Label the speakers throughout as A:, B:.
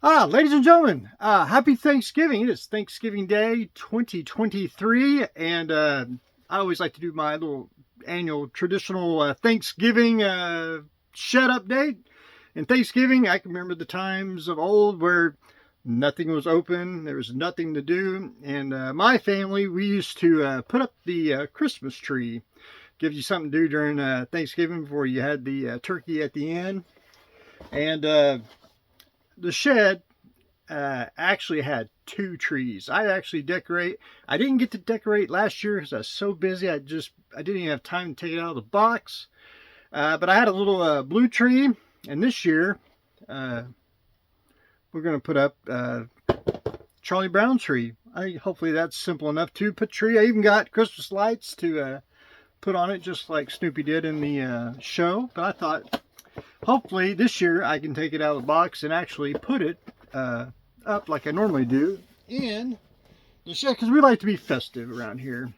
A: Ladies and gentlemen, happy Thanksgiving. It is Thanksgiving Day 2023, and I always like to do my little annual traditional Thanksgiving shed update. And Thanksgiving, I can remember the times of old where nothing was open, there was nothing to do, and my family, we used to put up the Christmas tree. Gives you something to do during Thanksgiving before you had the turkey at the end. And the shed actually had two trees. I didn't get to decorate last year because I was so busy. I didn't even have time to take it out of the box. But I had a little blue tree, and this year we're going to put up Charlie Brown tree. Hopefully that's simple enough to put a tree. I even got Christmas lights to put on it, just like Snoopy did in the show. But I thought, hopefully this year I can take it out of the box and actually put it up like I normally do in the shed, because we like to be festive around here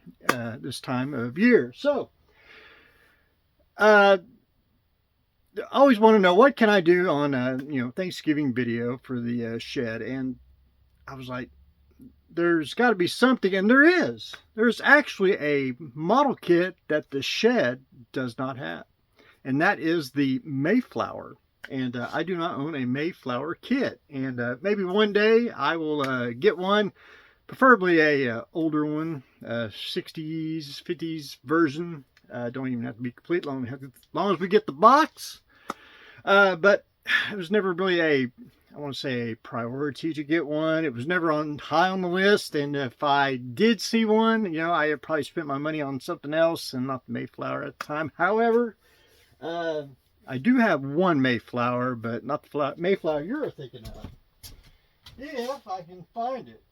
A: this time of year. So I always want to know, what can I do on Thanksgiving video for the shed? And I was like, there's got to be something, and there is. There's actually a model kit that the shed does not have, and that is the Mayflower. And I do not own a Mayflower kit, and maybe one day I will get one, preferably a older one, 60s, 50s version. Don't even have to be complete, as long as we get the box. But it was never really I want to say a priority to get one. It was never high on the list, and if I did see one, I had probably spent my money on something else and not the Mayflower at the time. However, I do have one Mayflower, but not the Mayflower you're thinking of. If I can find it.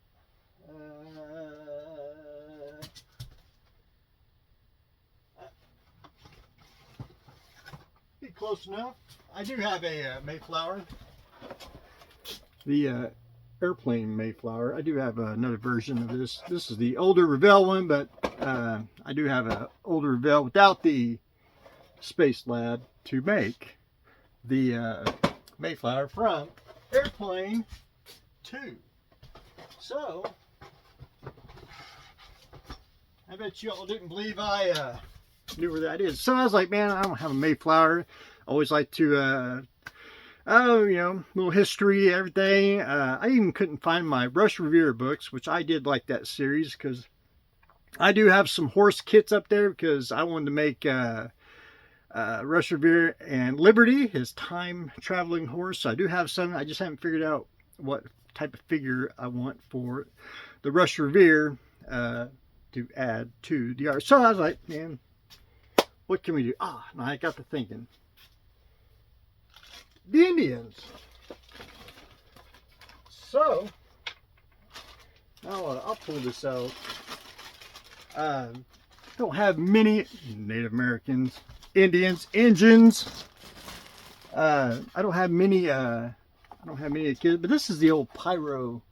A: Be close enough. I do have a Mayflower. The airplane Mayflower. I do have another version of this. This is the older Revell one, but I do have an older Revell without the Space Lab to make the Mayflower from Airplane 2. So I bet you all didn't believe I knew where that is. So I was like, man, I don't have a Mayflower. I always like to little history, everything. I even couldn't find my Rush Revere books, which I did like that series, because I do have some horse kits up there, because I wanted to make Rush Revere and Liberty, his time-traveling horse. I do have some. I just haven't figured out what type of figure I want for the Rush Revere to add to the art. So I was like, man, what can we do? And I got to thinking. The Indians. So now I'll pull this out. Don't have many Native Americans, Indians, Injuns. I don't have many kids, but this is the old Pyro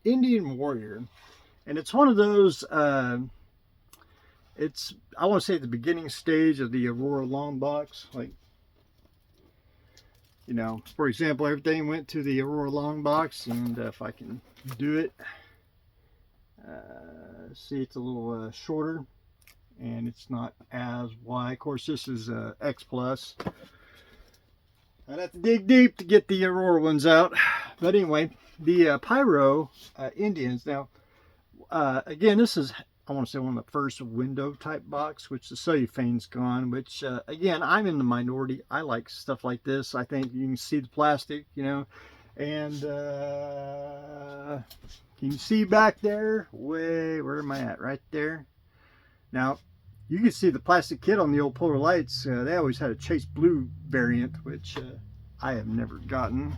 A: Indian warrior, and it's one of those. It's, I want to say, at the beginning stage of the Aurora long box, like. For example, everything went to the Aurora long box, and if I can do it, see, it's a little shorter, and it's not as wide. Of course, this is X plus. I'd have to dig deep to get the Aurora ones out. But anyway, the Pyro Indians. Now, again, this is, I want to say, one of the first window type box, which the cellophane's gone, which again, I'm in the minority. I like stuff like this. I think you can see the plastic, and can you see back there? Where am I at? Right there. Now, you can see the plastic kit on the old Polar Lights. They always had a Chase Blue variant, which I have never gotten.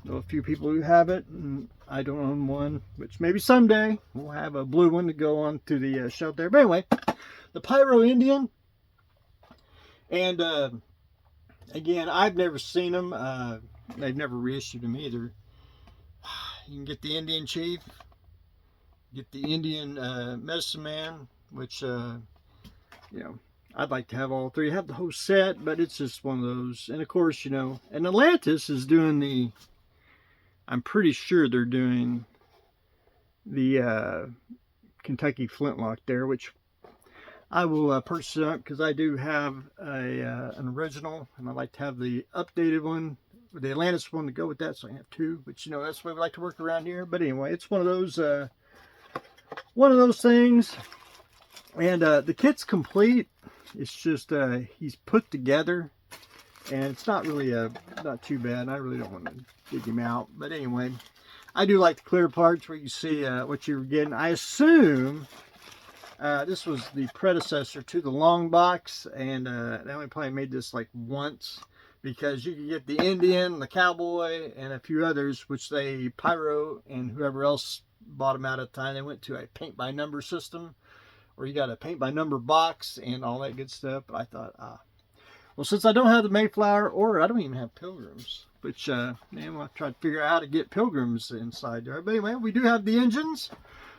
A: I know a few people who have it, and I don't own one, which maybe someday we'll have a blue one to go on to the shelf there. But anyway, the Pyro Indian. And again, I've never seen them. They've never reissued them either. You can get the Indian Chief, get the Indian Medicine Man, which, I'd like to have all three. Have the whole set, but it's just one of those. And of course, and Atlantis is doing the I'm pretty sure they're doing the Kentucky flintlock there, which I will purchase it up because I do have an original, and I like to have the updated one, the Atlantis one to go with that, so I have two. But you know, that's the way we like to work around here. But anyway, it's one of those things. And the kit's complete. It's just he's put together, and it's not really not too bad. I really don't want to dig him out, but anyway, I do like the clear parts where you see what you're getting. I assume this was the predecessor to the long box, and they only probably made this like once, because you could get the Indian, the Cowboy, and a few others, which they, Pyro and whoever else bought them out at the time, they went to a paint by number system, where you got a paint by number box and all that good stuff. But I thought, well, since I don't have the Mayflower, or I don't even have Pilgrims, which, man, I'll try to figure out how to get Pilgrims inside there. But anyway, we do have the engines,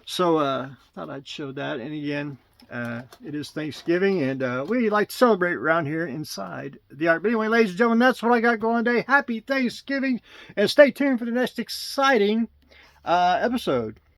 A: so thought I'd show that. And again, it is Thanksgiving, and we like to celebrate around here inside the Ark. But anyway, ladies and gentlemen, that's what I got going today. Happy Thanksgiving, and stay tuned for the next exciting episode.